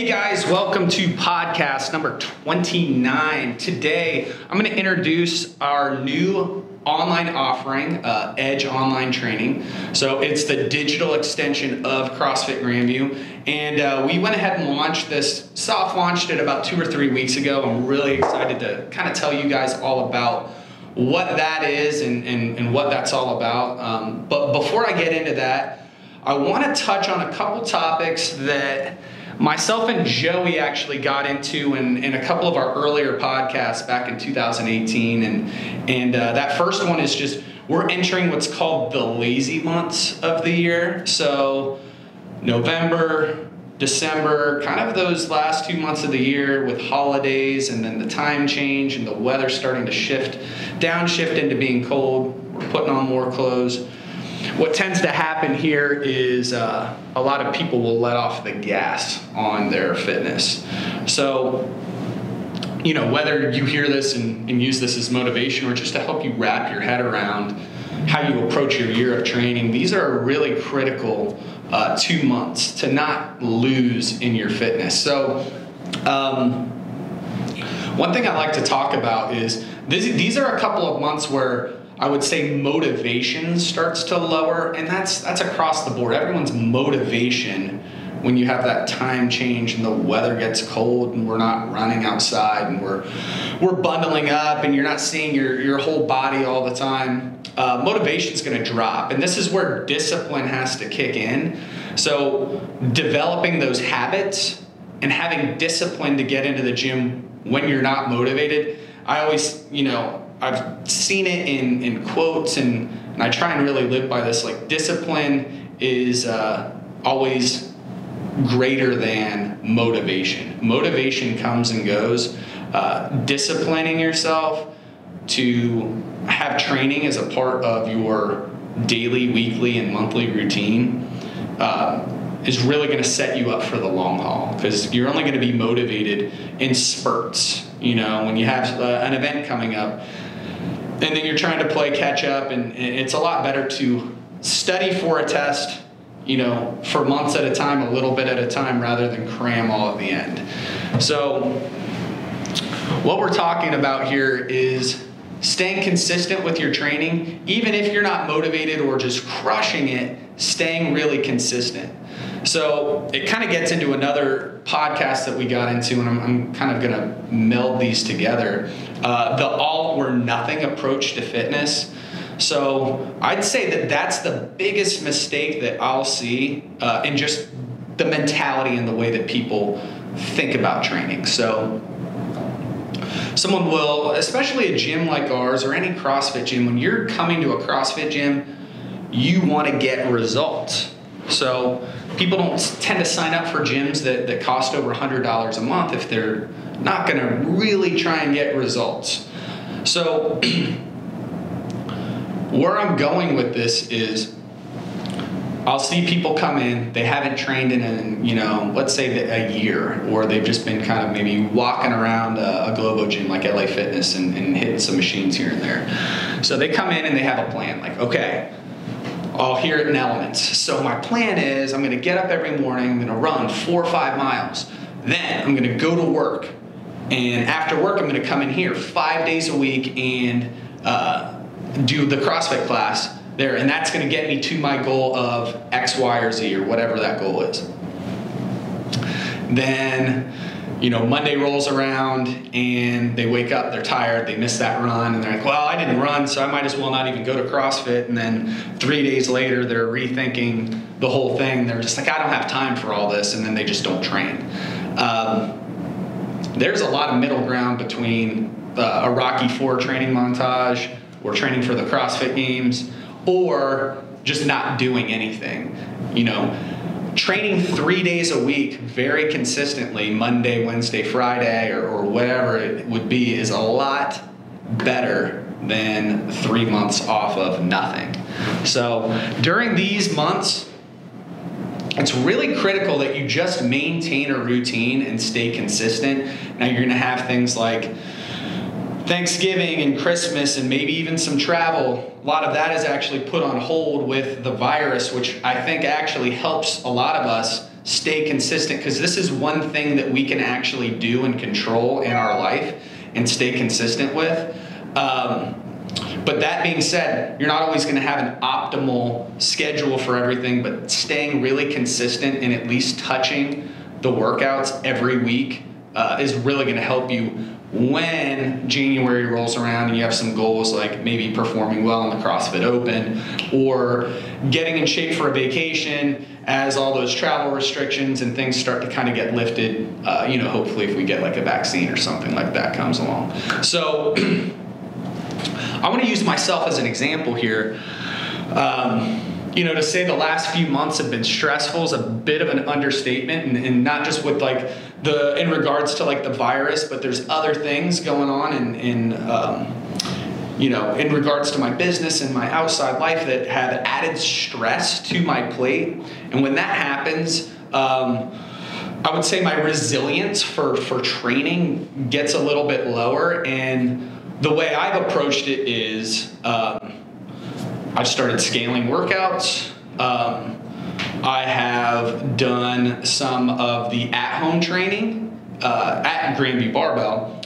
Hey guys, welcome to podcast number 29. Today, I'm going to introduce our new online offering, Edge Online Training. So it's the digital extension of CrossFit Grandview. And we went ahead and launched this, soft launched it about 2 or 3 weeks ago. I'm really excited to kind of tell you guys all about what that is and what that's all about. But before I get into that, I want to touch on a couple topics that myself and Joey actually got into in a couple of our earlier podcasts back in 2018. And that first one is just, we're entering what's called the lazy months of the year. So November, December, kind of those last 2 months of the year with holidays and then the time change and the weather starting to downshift into being cold. We're putting on more clothes. What tends to happen here is a lot of people will let off the gas on their fitness. So, whether you hear this and use this as motivation or just to help you wrap your head around how you approach your year of training, these are really critical 2 months to not lose in your fitness. So, one thing I like to talk about is these are a couple of months where I would say motivation starts to lower, and that's across the board. Everyone's motivation when you have that time change and the weather gets cold and we're not running outside and we're bundling up and you're not seeing your whole body all the time, motivation's going to drop. And this is where discipline has to kick in. So developing those habits and having discipline to get into the gym when you're not motivated, I always, I've seen it in quotes and I try and really live by this. Like, discipline is always greater than motivation. Motivation comes and goes. Disciplining yourself to have training as a part of your daily, weekly, and monthly routine is really going to set you up for the long haul, because you're only going to be motivated in spurts. When you have an event coming up, and then you're trying to play catch up, and it's a lot better to study for a test, for months at a time, a little bit at a time, rather than cram all at the end. So what we're talking about here is staying consistent with your training, even if you're not motivated or just crushing it, staying really consistent. So it kind of gets into another podcast that we got into, and I'm kind of going to meld these together. The all or nothing approach to fitness. So I'd say that's the biggest mistake that I'll see in just the mentality and the way that people think about training. So someone will, especially a gym like ours or any CrossFit gym, when you're coming to a CrossFit gym, you want to get results. So people don't tend to sign up for gyms that cost over $100 a month if they're not going to really try and get results. So where I'm going with this is, I'll see people come in, they haven't trained in let's say a year, or they've just been kind of maybe walking around a Globo gym like LA Fitness and hitting some machines here and there. So they come in and they have a plan, like, okay, I'll hear it in elements. So my plan is I'm going to get up every morning, I'm going to run 4 or 5 miles. Then I'm going to go to work. And after work, I'm going to come in here 5 days a week and do the CrossFit class there. And that's going to get me to my goal of X, Y, or Z, or whatever that goal is. Then, Monday rolls around and they wake up, they're tired, they missed that run, and they're like, well, I didn't run, so I might as well not even go to CrossFit. And then 3 days later, they're rethinking the whole thing. They're just like, I don't have time for all this, and then they just don't train. There's a lot of middle ground between a Rocky IV training montage, or training for the CrossFit Games, or just not doing anything. Training 3 days a week very consistently, Monday, Wednesday, Friday, or whatever it would be, is a lot better than 3 months off of nothing. So during these months, it's really critical that you just maintain a routine and stay consistent. Now, you're going to have things like Thanksgiving and Christmas and maybe even some travel. A lot of that is actually put on hold with the virus, which I think actually helps a lot of us stay consistent, because this is one thing that we can actually do and control in our life and stay consistent with. But that being said, you're not always going to have an optimal schedule for everything, but staying really consistent and at least touching the workouts every week is really going to help you when January rolls around and you have some goals like maybe performing well in the CrossFit Open or getting in shape for a vacation as all those travel restrictions and things start to kind of get lifted, hopefully if we get like a vaccine or something like that comes along. So I want to use myself as an example here. To say the last few months have been stressful is a bit of an understatement, and not just with like in regards to like the virus, but there's other things going on in regards to my business and my outside life that have added stress to my plate. And when that happens, I would say my resilience for training gets a little bit lower. And the way I've approached it is I've started scaling workouts. I have done some of the at-home training at Grandview Barbell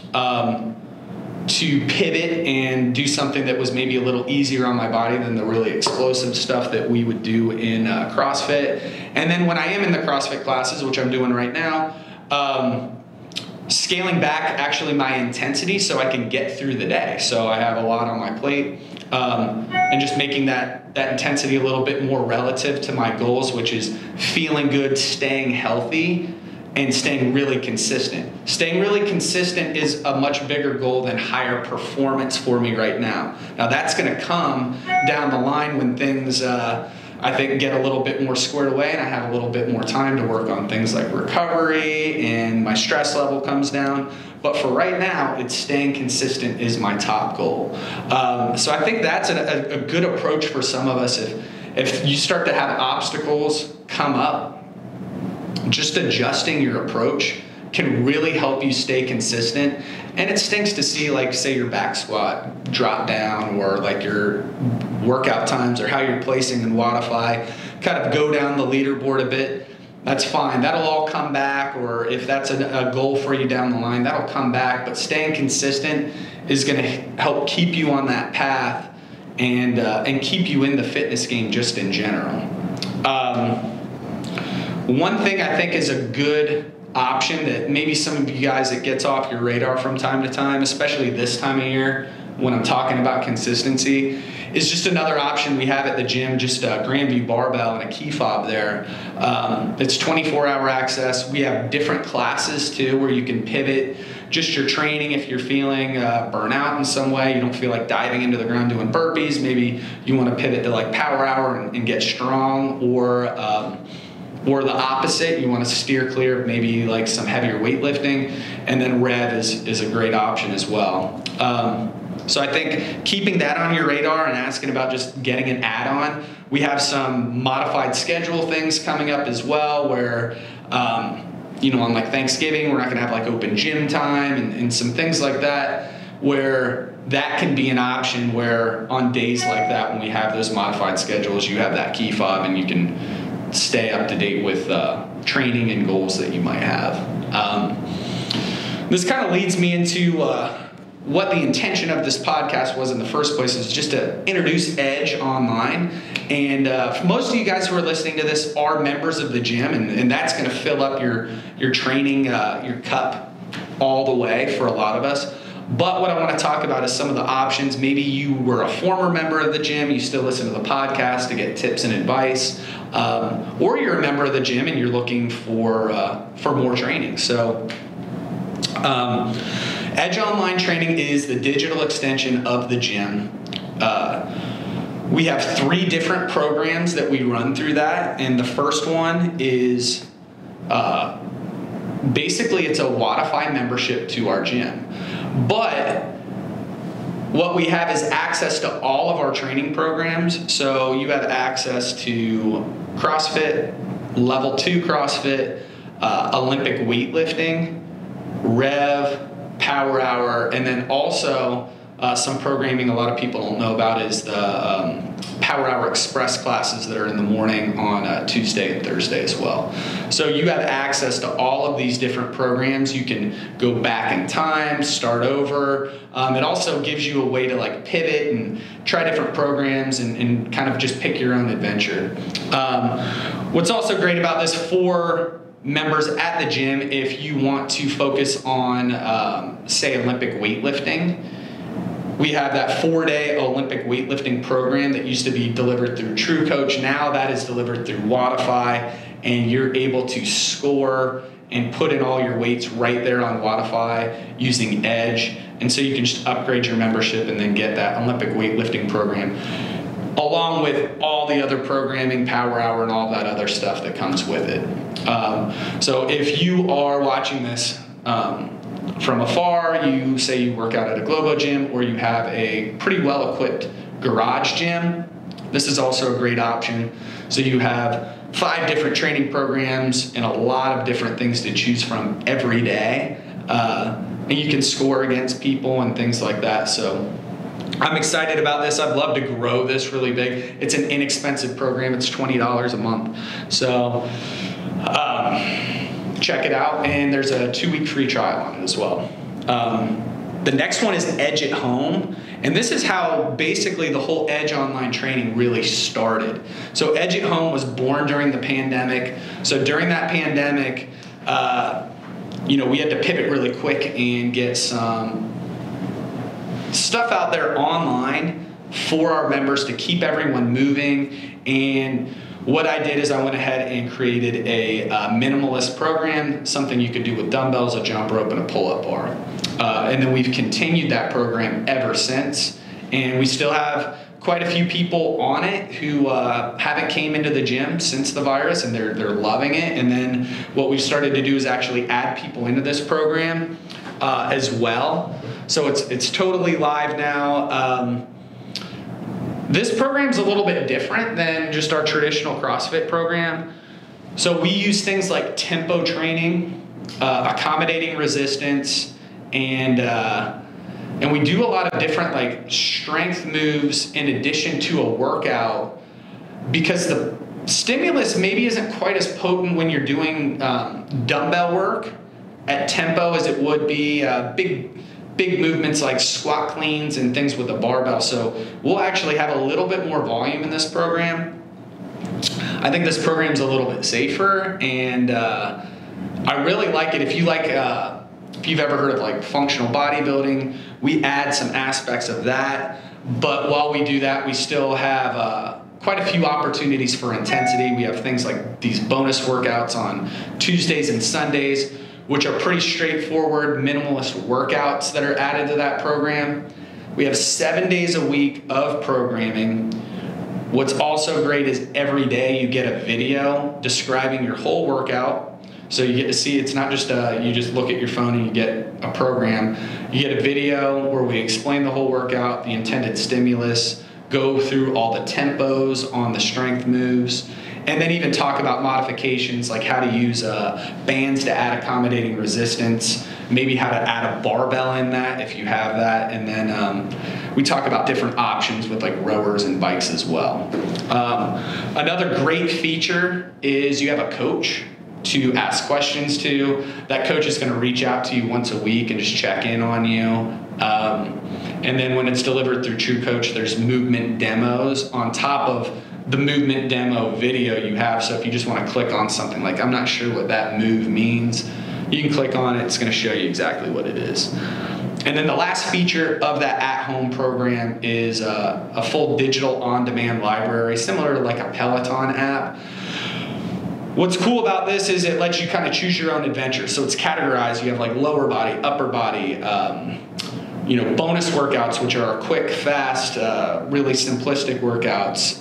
to pivot and do something that was maybe a little easier on my body than the really explosive stuff that we would do in CrossFit. And then when I am in the CrossFit classes, which I'm doing right now, scaling back actually my intensity so I can get through the day. So I have a lot on my plate, and just making that intensity a little bit more relative to my goals, which is feeling good, staying healthy, and staying really consistent. Staying really consistent is a much bigger goal than higher performance for me right now. Now that's gonna come down the line when things, I think, get a little bit more squared away and I have a little bit more time to work on things like recovery and my stress level comes down. But for right now, it's staying consistent is my top goal. So I think that's a good approach for some of us. If you start to have obstacles come up, just adjusting your approach can really help you stay consistent. And it stinks to see, like, say your back squat drop down, or like your workout times or how you're placing in Wodify kind of go down the leaderboard a bit. That's fine. That'll all come back, or if that's a goal for you down the line, that'll come back. But staying consistent is going to help keep you on that path and keep you in the fitness game just in general. One thing I think is a good option that maybe some of you guys, it gets off your radar from time to time, especially this time of year when I'm talking about consistency, is just another option we have at the gym, just a Grandview barbell and a key fob there. It's 24-hour access. We have different classes too where you can pivot just your training if you're feeling burnout in some way. You don't feel like diving into the ground doing burpees. Maybe you want to pivot to like power hour and get strong, or the opposite, you want to steer clear of maybe like some heavier weightlifting, and then Rev is a great option as well. So I think keeping that on your radar and asking about just getting an add-on. We have some modified schedule things coming up as well where, on like Thanksgiving, we're not gonna have like open gym time and some things like that, where that can be an option where on days like that, when we have those modified schedules, you have that key fob and you can stay up to date with training and goals that you might have. This kind of leads me into what the intention of this podcast was in the first place, is just to introduce Edge online. And for most of you guys who are listening to this are members of the gym, and that's going to fill up your training, your cup all the way for a lot of us. But what I want to talk about is some of the options. Maybe you were a former member of the gym, you still listen to the podcast to get tips and advice, or you're a member of the gym and you're looking for more training. So Edge Online Training is the digital extension of the gym. We have 3 different programs that we run through that, and the first one is basically it's a Wodify membership to our gym. But what we have is access to all of our training programs. So you have access to CrossFit, Level 2 CrossFit, Olympic weightlifting, Rev, Power Hour, and then also some programming a lot of people don't know about is the Power Hour Express classes that are in the morning on Tuesday and Thursday as well. So you have access to all of these different programs. You can go back in time, start over. It also gives you a way to like pivot and try different programs and kind of just pick your own adventure. What's also great about this for members at the gym, if you want to focus on, say, Olympic weightlifting, we have that 4-day Olympic weightlifting program that used to be delivered through True Coach. Now that is delivered through Wodify, and you're able to score and put in all your weights right there on Wodify using Edge. And so you can just upgrade your membership and then get that Olympic weightlifting program, along with all the other programming, Power Hour, and all that other stuff that comes with it. So if you are watching this from afar, you say you work out at a Globo gym or you have a pretty well-equipped garage gym, this is also a great option. So you have 5 different training programs and a lot of different things to choose from every day. And you can score against people and things like that. So I'm excited about this. I'd love to grow this really big. It's an inexpensive program. It's $20 a month. So check it out. And there's a 2-week free trial on it as well. The next one is Edge at Home. And this is how basically the whole Edge online training really started. So Edge at Home was born during the pandemic. So during that pandemic, we had to pivot really quick and get some stuff out there online for our members to keep everyone moving. And what I did is I went ahead and created a minimalist program, something you could do with dumbbells, a jump rope, and a pull-up bar. And then we've continued that program ever since. And we still have quite a few people on it who haven't came into the gym since the virus, and they're loving it. And then what we've started to do is actually add people into this program as well. So it's totally live now. This program's a little bit different than just our traditional CrossFit program. So we use things like tempo training, accommodating resistance, and we do a lot of different like strength moves in addition to a workout, because the stimulus maybe isn't quite as potent when you're doing dumbbell work at tempo as it would be big movements like squat cleans and things with a barbell. So we'll actually have a little bit more volume in this program. I think this program's a little bit safer, and I really like it. If you've ever heard of like functional bodybuilding, we add some aspects of that. But while we do that, we still have quite a few opportunities for intensity. We have things like these bonus workouts on Tuesdays and Sundays, which are pretty straightforward minimalist workouts that are added to that program. We have 7 days a week of programming. What's also great is every day you get a video describing your whole workout. So you get to see, it's not just you just look at your phone and you get a program. You get a video where we explain the whole workout, the intended stimulus, go through all the tempos on the strength moves, and then even talk about modifications like how to use bands to add accommodating resistance, maybe how to add a barbell in that if you have that, and then we talk about different options with like rowers and bikes as well. Another great feature is you have a coach to ask questions to. That coach is going to reach out to you once a week and just check in on you. And then when it's delivered through True Coach, there's movement demos on top of the movement demo video you have. So if you just want to click on something like, I'm not sure what that move means, you can click on it. It's going to show you exactly what it is. And then the last feature of that at-home program is a full digital on-demand library, similar to like a Peloton app. What's cool about this is it lets you kind of choose your own adventure. So it's categorized. You have like lower body, upper body, bonus workouts, which are quick, fast, really simplistic workouts.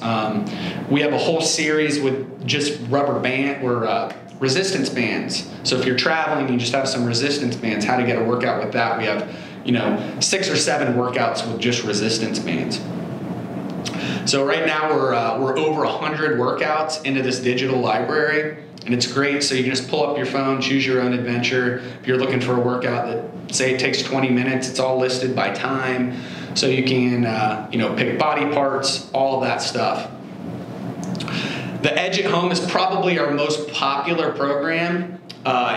We have a whole series with just rubber band or resistance bands. So if you're traveling, you just have some resistance bands, how to get a workout with that. We have, 6 or 7 workouts with just resistance bands. So right now we're over 100 workouts into this digital library, and it's great. So you can just pull up your phone, choose your own adventure. If you're looking for a workout that, say, it takes 20 minutes, it's all listed by time. So you can, pick body parts, all of that stuff. The Edge at Home is probably our most popular program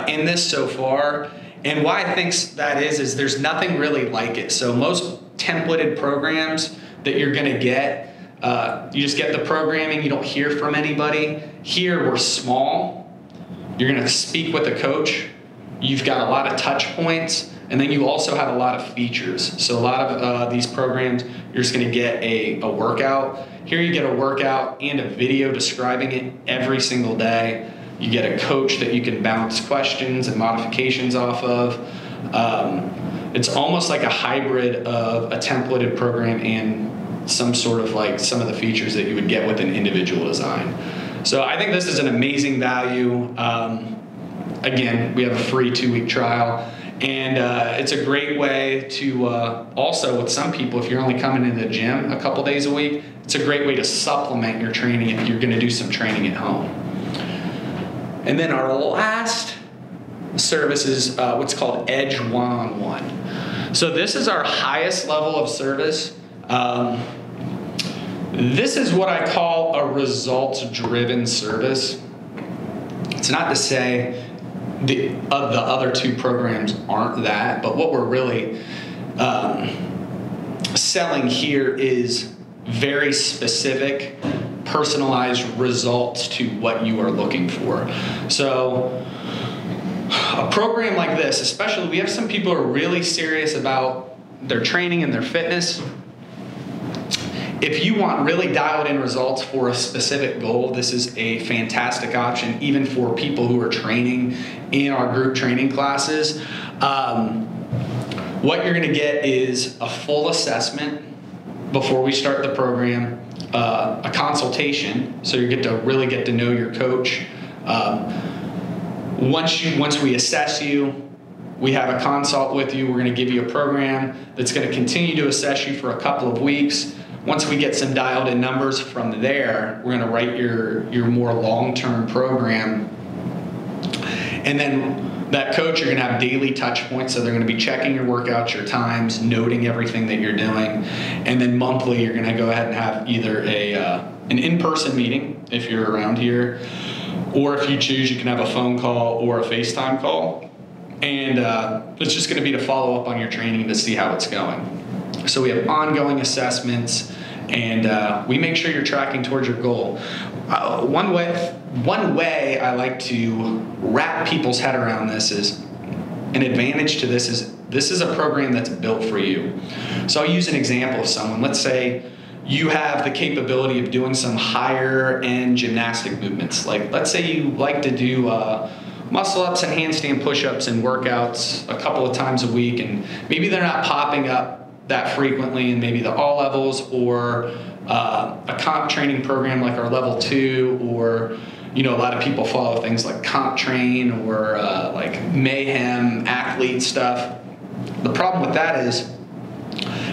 in this so far. And why I think that is there's nothing really like it. So most templated programs that you're going to get, you just get the programming, you don't hear from anybody. Here we're small. You're going to speak with a coach. You've got a lot of touch points, and then you also have a lot of features. So a lot of these programs, you're just going to get a workout. Here you get a workout and a video describing it every single day. You get a coach that you can bounce questions and modifications off of. It's almost like a hybrid of a templated program and some of the features that you would get with an individual design. So I think this is an amazing value. Again, we have a free 2-week trial. And it's a great way to also, with some people, if you're only coming into the gym a couple days a week, it's a great way to supplement your training if you're going to do some training at home. And then our last service is what's called Edge One-on-One. So this is our highest level of service. This is what I call a results-driven service. It's not to say the other two programs aren't that, but what we're really selling here is very specific, personalized results to what you are looking for. So a program like this, especially, we have some people who are really serious about their training and their fitness. If you want really dialed in results for a specific goal, this is a fantastic option, even for people who are training in our group training classes. What you're gonna get is a full assessment before we start the program, a consultation, so you really get to know your coach. Once we assess you, we have a consult with you. We're going to give you a program that's going to continue to assess you for a couple of weeks. Once we get some dialed in numbers from there, we're going to write your more long-term program. And then that coach, you're going to have daily touch points, so they're going to be checking your workouts, your times, noting everything that you're doing. And then monthly, you're going to go ahead and have either an in-person meeting if you're around here, or if you choose, you can have a phone call or a FaceTime call. And it's just going to be to follow up on your training to see how it's going. So we have ongoing assessments, and we make sure you're tracking towards your goal. One way I like to wrap people's head around this is, an advantage to this is a program that's built for you. So I'll use an example of someone. Let's say you have the capability of doing some higher end gymnastic movements. Like, let's say you like to do muscle ups and handstand push-ups and workouts a couple of times a week, and maybe they're not popping up that frequently in maybe the all levels, or a comp training program like our level 2, or a lot of people follow things like Comp Train or like Mayhem athlete stuff. The problem with that is,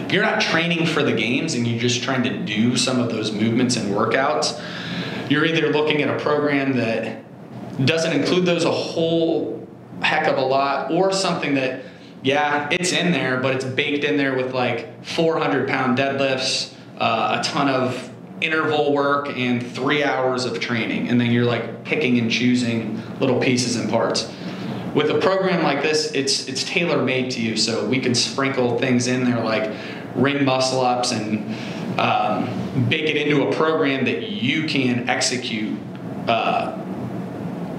if you're not training for the games and you're just trying to do some of those movements and workouts, you're either looking at a program that doesn't include those a whole heck of a lot, or something that, yeah, it's in there, but it's baked in there with like 400-pound deadlifts, a ton of interval work, and 3 hours of training. And then you're like picking and choosing little pieces and parts. With a program like this, it's tailor-made to you, so we can sprinkle things in there like ring muscle ups and bake it into a program that you can execute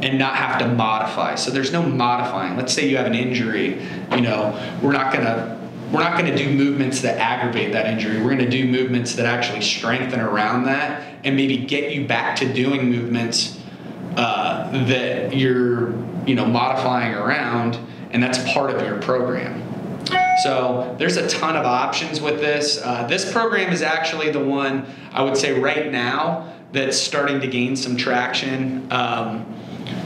and not have to modify. So there's no modifying. Let's say you have an injury, we're not gonna do movements that aggravate that injury. We're gonna do movements that actually strengthen around that and maybe get you back to doing movements that you're modifying around, and that's part of your program. So there's a ton of options with this. This program is actually the one I would say right now that's starting to gain some traction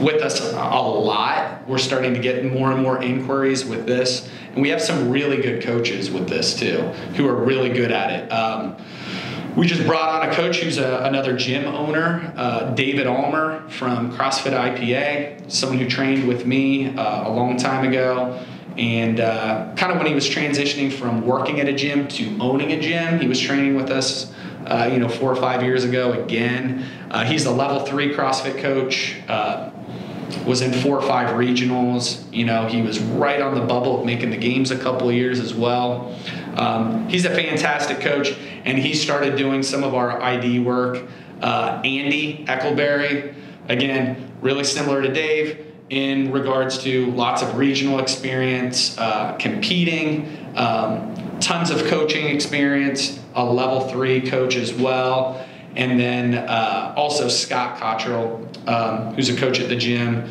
with us a lot. We're starting to get more and more inquiries with this, and we have some really good coaches with this too, who are really good at it. We just brought on a coach who's another gym owner, David Almer from CrossFit IPA, someone who trained with me a long time ago. And kind of when he was transitioning from working at a gym to owning a gym, he was training with us, 4 or 5 years ago again. He's a level 3 CrossFit coach, was in 4 or 5 regionals. He was right on the bubble of making the games a couple of years as well. He's a fantastic coach, and he started doing some of our ID work. Andy Eccleberry, again, really similar to Dave in regards to lots of regional experience, competing, tons of coaching experience, a level 3 coach as well. And then also Scott Cottrell, who's a coach at the gym.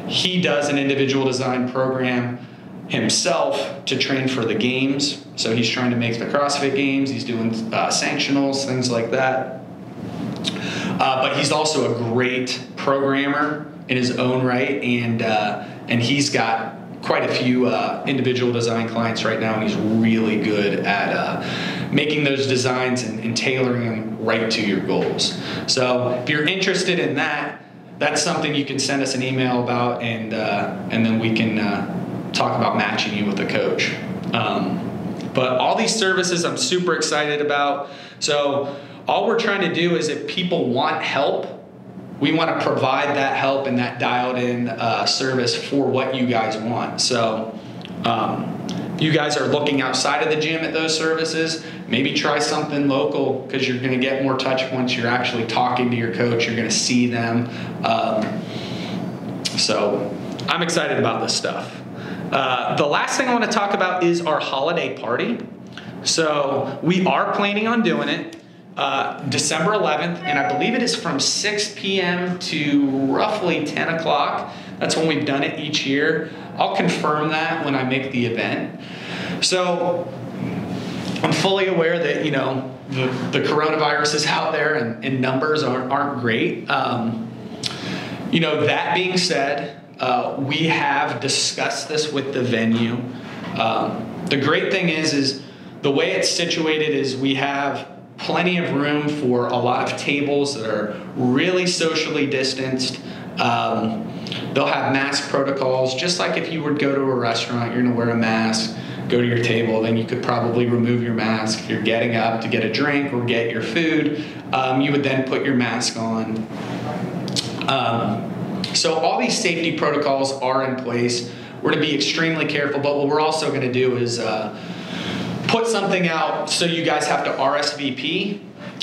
He does an individual design program himself to train for the games. So he's trying to make the CrossFit games. He's doing sanctionals, things like that. But he's also a great programmer in his own right, and he's got quite a few individual design clients right now, and he's really good at making those designs and tailoring them right to your goals. So if you're interested in that, that's something you can send us an email about, and then we can talk about matching you with a coach. But all these services I'm super excited about. So all we're trying to do is, if people want help, we want to provide that help and that dialed in service for what you guys want. So if you guys are looking outside of the gym at those services, maybe try something local, because you're going to get more touch points. You're actually talking to your coach. You're going to see them. So I'm excited about this stuff. The last thing I want to talk about is our holiday party. So we are planning on doing it December 11th, and I believe it is from 6 p.m. to roughly 10 o'clock. That's when we've done it each year. I'll confirm that when I make the event. So I'm fully aware that, the coronavirus is out there, and numbers aren't great. That being said, we have discussed this with the venue. The great thing is the way it's situated is we have plenty of room for a lot of tables that are really socially distanced. They'll have mask protocols, just like if you would go to a restaurant, you're gonna wear a mask, go to your table, then you could probably remove your mask. If you're getting up to get a drink or get your food, you would then put your mask on. So all these safety protocols are in place. We're gonna be extremely careful, but what we're also gonna do is put something out so you guys have to RSVP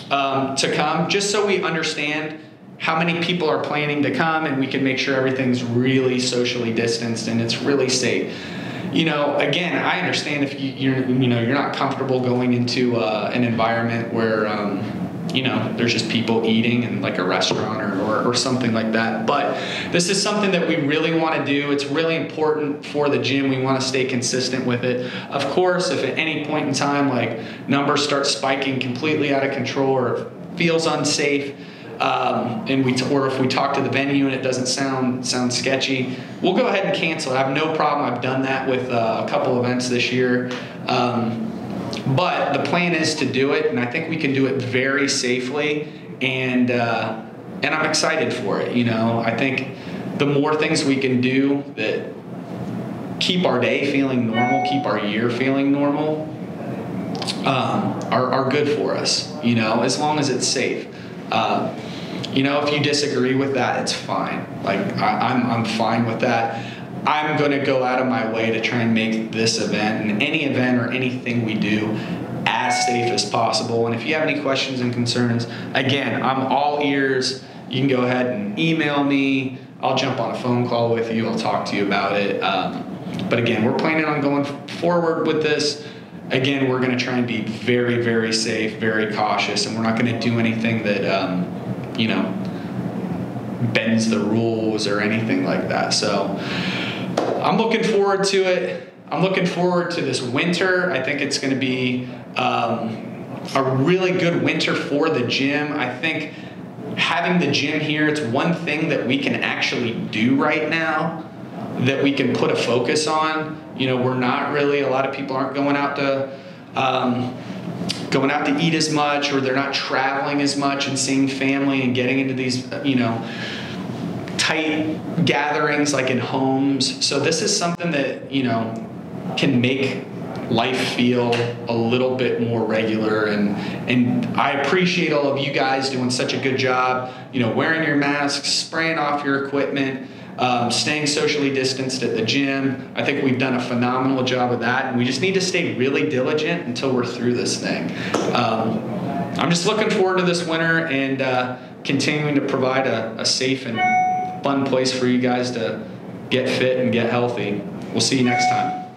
to come, just so we understand how many people are planning to come, and we can make sure everything's really socially distanced and it's really safe. Again, I understand if you're not comfortable going into an environment where there's just people eating in like a restaurant or something like that. But this is something that we really want to do. It's really important for the gym. We want to stay consistent with it. Of course, if at any point in time like numbers start spiking completely out of control or it feels unsafe, or if we talk to the venue and it doesn't sound sketchy, we'll go ahead and cancel it. I have no problem. I've done that with a couple events this year. But the plan is to do it, and I think we can do it very safely, and I'm excited for it. I think the more things we can do that keep our day feeling normal, keep our year feeling normal, are good for us. As long as it's safe. If you disagree with that, it's fine. Like I'm fine with that. I'm going to go out of my way to try and make this event and any event or anything we do as safe as possible. And if you have any questions and concerns, again, I'm all ears. You can go ahead and email me. I'll jump on a phone call with you. I'll talk to you about it. But again, we're planning on going forward with this. Again, we're going to try and be very, very safe, very cautious, and we're not going to do anything that, bends the rules or anything like that. So I'm looking forward to it. I'm looking forward to this winter. I think it's going to be a really good winter for the gym. I think having the gym here, it's one thing that we can actually do right now that we can put a focus on. We're not really, a lot of people aren't going out to eat as much, or they're not traveling as much and seeing family and getting into these, tight gatherings like in homes. So this is something that, can make life feel a little bit more regular. And I appreciate all of you guys doing such a good job, wearing your masks, spraying off your equipment, staying socially distanced at the gym. I think we've done a phenomenal job of that, and we just need to stay really diligent until we're through this thing. I'm just looking forward to this winter and continuing to provide a safe and fun place for you guys to get fit and get healthy. We'll see you next time.